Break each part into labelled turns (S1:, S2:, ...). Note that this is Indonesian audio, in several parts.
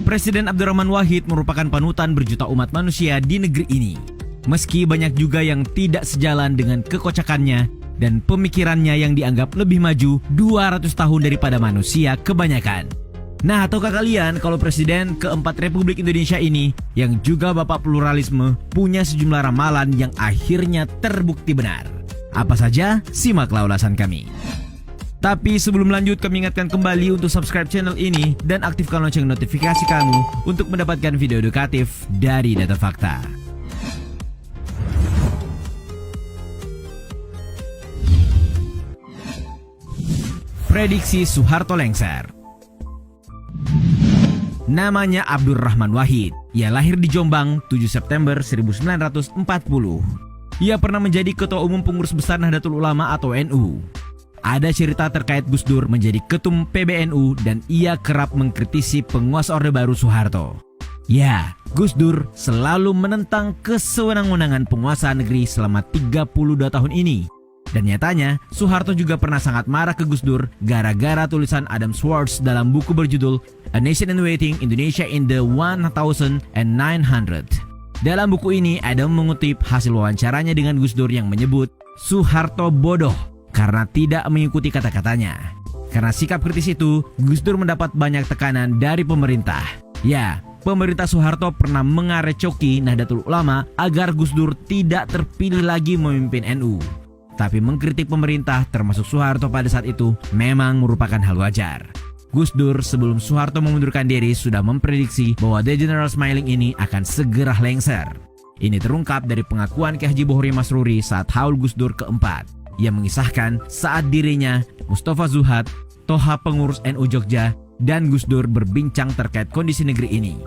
S1: Presiden Abdurrahman Wahid merupakan panutan berjuta umat manusia di negeri ini. Meski banyak juga yang tidak sejalan dengan kekocakannya dan pemikirannya yang dianggap lebih maju 200 tahun daripada manusia kebanyakan. Nah, tahukah kalian kalau Presiden keempat Republik Indonesia ini yang juga bapak pluralisme punya sejumlah ramalan yang akhirnya terbukti benar? Apa saja? Simaklah ulasan kami. Tapi sebelum lanjut, kami ingatkan kembali untuk subscribe channel ini dan aktifkan lonceng notifikasi kamu untuk mendapatkan video edukatif dari Data Fakta. Prediksi Soeharto lengser. Namanya Abdurrahman Wahid. Ia lahir di Jombang 7 September 1940. Ia pernah menjadi Ketua Umum Pengurus Besar Nahdlatul Ulama atau NU. Ada cerita terkait Gus Dur menjadi Ketum PBNU dan ia kerap mengkritisi penguasa Orde Baru Soeharto. Ya, Gus Dur selalu menentang kesewenang-wenangan penguasa negeri selama 32 tahun ini. Dan nyatanya, Soeharto juga pernah sangat marah ke Gus Dur gara-gara tulisan Adam Schwartz dalam buku berjudul A Nation in Waiting, Indonesia in the 1900. Dalam buku ini, Adam mengutip hasil wawancaranya dengan Gus Dur yang menyebut Soeharto bodoh karena tidak mengikuti kata-katanya. Karena sikap kritis itu, Gus Dur mendapat banyak tekanan dari pemerintah. Ya, pemerintah Soeharto pernah mengarecoki Nahdlatul Ulama agar Gus Dur tidak terpilih lagi memimpin NU. Tapi mengkritik pemerintah termasuk Soeharto pada saat itu memang merupakan hal wajar. Gus Dur sebelum Soeharto mengundurkan diri sudah memprediksi bahwa The General Smiling ini akan segera lengser. Ini terungkap dari pengakuan Ki Haji Bohri Masruri saat haul Gus Dur keempat. Ia mengisahkan saat dirinya, Mustafa Zuhad, Toha pengurus NU Jogja, dan Gus Dur berbincang terkait kondisi negeri ini.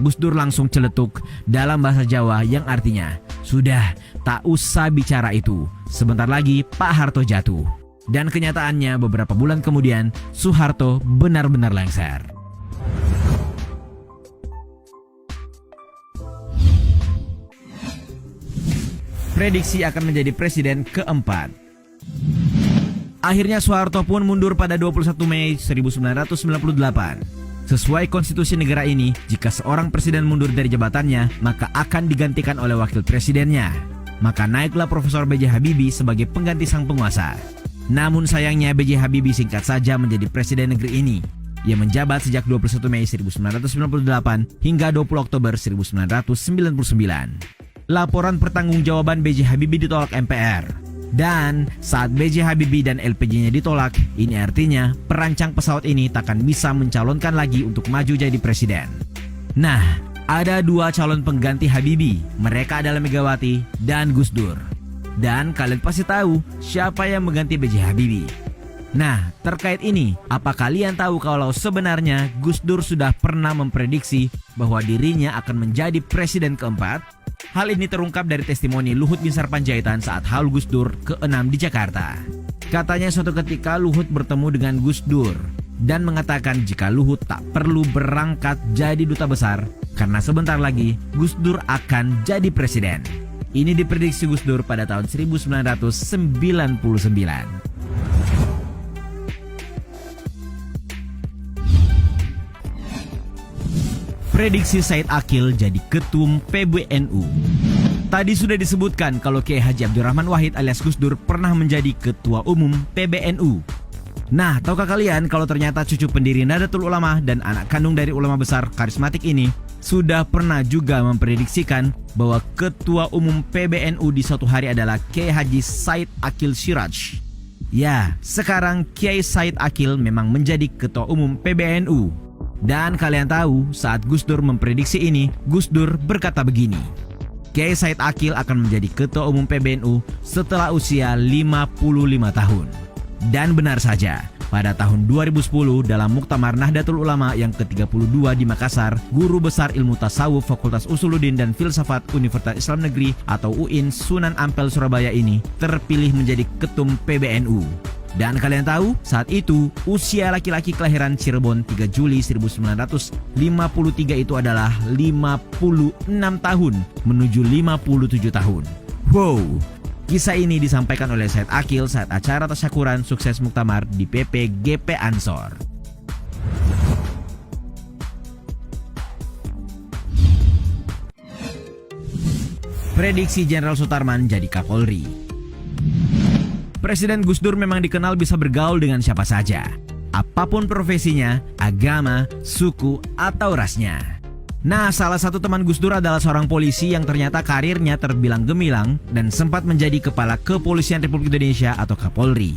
S1: Gus Dur langsung celetuk dalam bahasa Jawa yang artinya, "Sudah, tak usah bicara itu. Sebentar lagi Pak Harto jatuh." Dan kenyataannya beberapa bulan kemudian, Soeharto benar-benar lengser. Prediksi akan menjadi presiden keempat. Akhirnya Soeharto pun mundur pada 21 Mei 1998. Sesuai konstitusi negara ini, jika seorang presiden mundur dari jabatannya, maka akan digantikan oleh wakil presidennya. Maka naiklah Profesor B.J. Habibie sebagai pengganti sang penguasa. Namun sayangnya B.J. Habibie singkat saja menjadi presiden negeri ini. Ia menjabat sejak 21 Mei 1998 hingga 20 Oktober 1999. Laporan pertanggungjawaban B.J. Habibie ditolak MPR. Dan saat B.J. Habibie dan LPG-nya ditolak, ini artinya perancang pesawat ini takkan bisa mencalonkan lagi untuk maju jadi presiden. Nah, ada dua calon pengganti Habibie, mereka adalah Megawati dan Gus Dur. Dan kalian pasti tahu siapa yang mengganti B.J. Habibie. Nah, terkait ini, apa kalian tahu kalau sebenarnya Gus Dur sudah pernah memprediksi bahwa dirinya akan menjadi presiden keempat? Hal ini terungkap dari testimoni Luhut Binsar Panjaitan saat haul Gus Dur ke-6 di Jakarta. Katanya suatu ketika Luhut bertemu dengan Gus Dur dan mengatakan jika Luhut tak perlu berangkat jadi duta besar karena sebentar lagi Gus Dur akan jadi presiden. Ini diprediksi Gus Dur pada tahun 1999. Prediksi Said Akil jadi Ketum PBNU. Tadi sudah disebutkan kalau Kiai Haji Abdurrahman Wahid alias Gus Dur pernah menjadi Ketua Umum PBNU. Nah, tahukah kalian kalau ternyata cucu pendiri Nahdlatul Ulama dan anak kandung dari ulama besar karismatik ini sudah pernah juga memprediksikan bahwa Ketua Umum PBNU di suatu hari adalah Kiai Haji Said Akil Siraj. Ya, sekarang Kiai Said Akil memang menjadi Ketua Umum PBNU. Dan kalian tahu saat Gus Dur memprediksi ini, Gus Dur berkata begini, Kiai Said Akil akan menjadi Ketua Umum PBNU setelah usia 55 tahun. Dan benar saja, pada tahun 2010 dalam Muktamar Nahdlatul Ulama yang ke-32 di Makassar, Guru Besar Ilmu Tasawuf Fakultas Usuluddin dan Filsafat Universitas Islam Negeri atau UIN Sunan Ampel Surabaya ini terpilih menjadi Ketum PBNU. Dan kalian tahu, saat itu usia laki-laki kelahiran Cirebon 3 Juli 1953 itu adalah 56 tahun menuju 57 tahun. Wow, kisah ini disampaikan oleh Said Akil saat acara tasyakuran sukses Muktamar di PP GP Ansor. Prediksi Jenderal Sutarman jadi Kapolri. Presiden Gus Dur memang dikenal bisa bergaul dengan siapa saja, apapun profesinya, agama, suku, atau rasnya. Nah, salah satu teman Gus Dur adalah seorang polisi yang ternyata karirnya terbilang gemilang dan sempat menjadi Kepala Kepolisian Republik Indonesia atau Kapolri.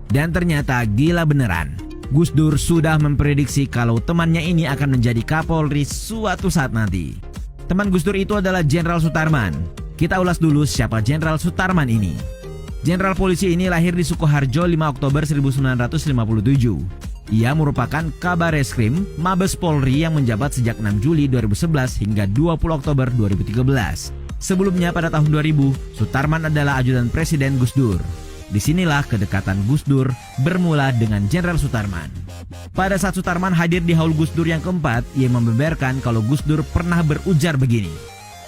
S1: Dan ternyata gila beneran. Gus Dur sudah memprediksi kalau temannya ini akan menjadi Kapolri suatu saat nanti. Teman Gus Dur itu adalah Jenderal Sutarman. Kita ulas dulu siapa Jenderal Sutarman ini. Jenderal polisi ini lahir di Sukoharjo 5 Oktober 1957. Ia merupakan Kabar Reskrim Mabes Polri yang menjabat sejak 6 Juli 2011 hingga 20 Oktober 2013. Sebelumnya pada tahun 2000, Sutarman adalah ajudan Presiden Gus Dur. Disinilah kedekatan Gus Dur bermula dengan Jenderal Sutarman. Pada saat Sutarman hadir di haul Gus Dur yang keempat, ia membeberkan kalau Gus Dur pernah berujar begini.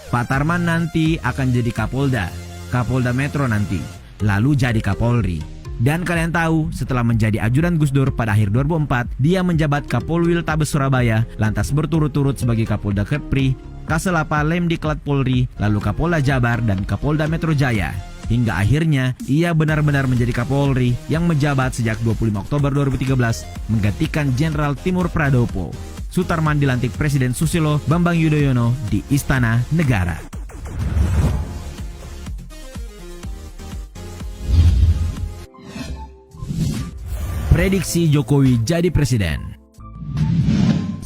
S1: Pak Tarman nanti akan jadi Kapolda, Kapolda Metro nanti, lalu jadi Kapolri. Dan kalian tahu, setelah menjadi ajudan Gus Dur pada akhir 2004, dia menjabat Kapolwil Tabes Surabaya, lantas berturut-turut sebagai Kapolda Kepri, Kaselapa Lemdiklat Polri, lalu Kapolda Jabar dan Kapolda Metro Jaya. Hingga akhirnya ia benar-benar menjadi Kapolri yang menjabat sejak 25 Oktober 2013 menggantikan Jenderal Timur Pradopo. Sutarman dilantik Presiden Susilo Bambang Yudhoyono di Istana Negara. Prediksi Jokowi jadi presiden.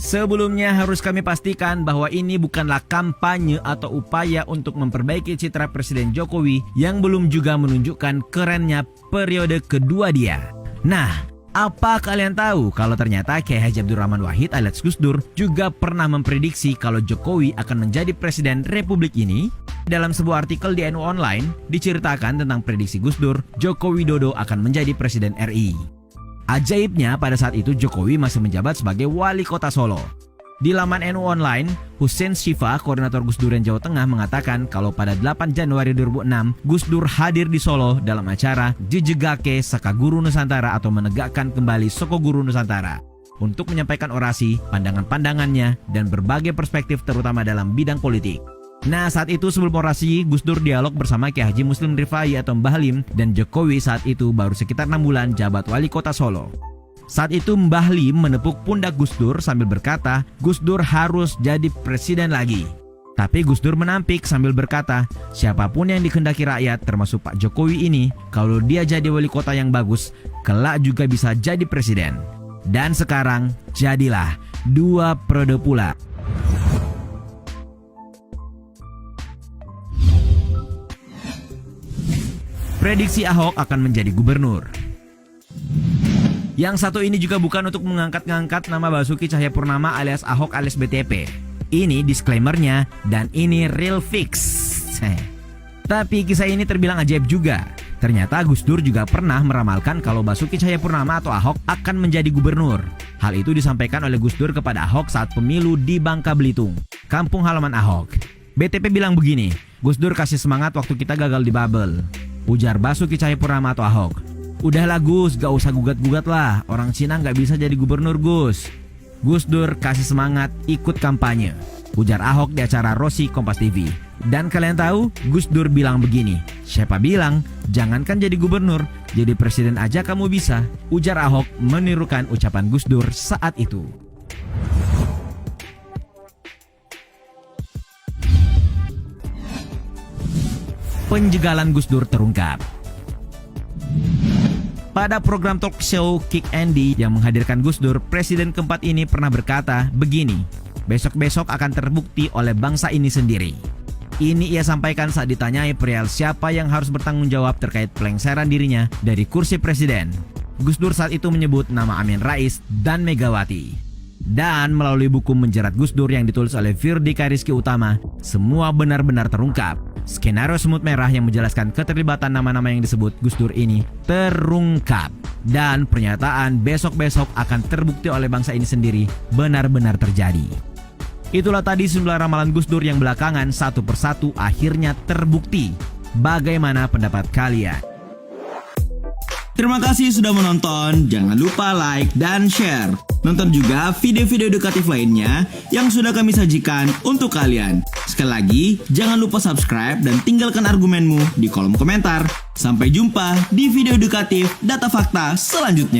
S1: Sebelumnya harus kami pastikan bahwa ini bukanlah kampanye atau upaya untuk memperbaiki citra Presiden Jokowi yang belum juga menunjukkan kerennya periode kedua dia. Nah, apa kalian tahu kalau ternyata Kiai Haji Abdurrahman Wahid alias Gus Dur juga pernah memprediksi kalau Jokowi akan menjadi Presiden Republik ini? Dalam sebuah artikel di NU Online diceritakan tentang prediksi Gus Dur, Joko Widodo akan menjadi Presiden RI. Ajaibnya pada saat itu Jokowi masih menjabat sebagai Wali Kota Solo. Di laman NU Online, Hussein Syifa, koordinator Gus Durian Jawa Tengah mengatakan kalau pada 8 Januari 2006, Gus Dur hadir di Solo dalam acara Jejegake Saka Guru Nusantara atau menegakkan kembali Soko Guru Nusantara untuk menyampaikan orasi, pandangan-pandangannya, dan berbagai perspektif terutama dalam bidang politik. Nah, saat itu sebelum orasi, Gus Dur dialog bersama Kiai Haji Muslim Rifai atau Mbah Lim, dan Jokowi saat itu baru sekitar 6 bulan jabat Wali Kota Solo. Saat itu Mbah Lim menepuk pundak Gus Dur sambil berkata, Gus Dur harus jadi presiden lagi. Tapi Gus Dur menampik sambil berkata, siapapun yang dikehendaki rakyat termasuk Pak Jokowi ini, kalau dia jadi wali kota yang bagus, kelak juga bisa jadi presiden. Dan sekarang jadilah 2 periode pula. Prediksi Ahok akan menjadi gubernur. Yang satu ini juga bukan untuk mengangkat-ngangkat nama Basuki Cahayapurnama alias Ahok alias BTP. Ini disclaimernya dan ini real fix. Tapi kisah ini terbilang ajaib juga. Ternyata Gus Dur juga pernah meramalkan kalau Basuki Cahayapurnama atau Ahok akan menjadi gubernur. Hal itu disampaikan oleh Gus Dur kepada Ahok saat pemilu di Bangka Belitung, kampung halaman Ahok. BTP bilang begini, Gus Dur kasih semangat waktu kita gagal di Babel. Ujar Basuki Cahayapurnama atau Ahok. Udahlah Gus, gak usah gugat-gugat lah. Orang Cina gak bisa jadi gubernur Gus. Gus Dur kasih semangat ikut kampanye. Ujar Ahok di acara Rossi Kompas TV. Dan kalian tahu, Gus Dur bilang begini. Siapa bilang, jangankan jadi gubernur, jadi presiden aja kamu bisa. Ujar Ahok menirukan ucapan Gus Dur saat itu. Penjagalan Gus Dur terungkap. Pada program talk show Kick Andy yang menghadirkan Gus Dur, presiden keempat ini pernah berkata begini, besok-besok akan terbukti oleh bangsa ini sendiri. Ini ia sampaikan saat ditanyai perihal siapa yang harus bertanggung jawab terkait pelengseran dirinya dari kursi presiden. Gus Dur saat itu menyebut nama Amin Rais dan Megawati. Dan melalui buku Menjerat Gus Dur yang ditulis oleh Firdika Rizky Utama, semua benar-benar terungkap. Skenario semut merah yang menjelaskan keterlibatan nama-nama yang disebut Gus Dur ini terungkap. Dan pernyataan besok-besok akan terbukti oleh bangsa ini sendiri benar-benar terjadi. Itulah tadi sejumlah ramalan Gus Dur yang belakangan satu persatu akhirnya terbukti. Bagaimana pendapat kalian?
S2: Terima kasih sudah menonton, jangan lupa like dan share. Nonton juga video-video edukatif lainnya yang sudah kami sajikan untuk kalian. Sekali lagi, jangan lupa subscribe dan tinggalkan argumenmu di kolom komentar. Sampai jumpa di video edukatif Data Fakta selanjutnya.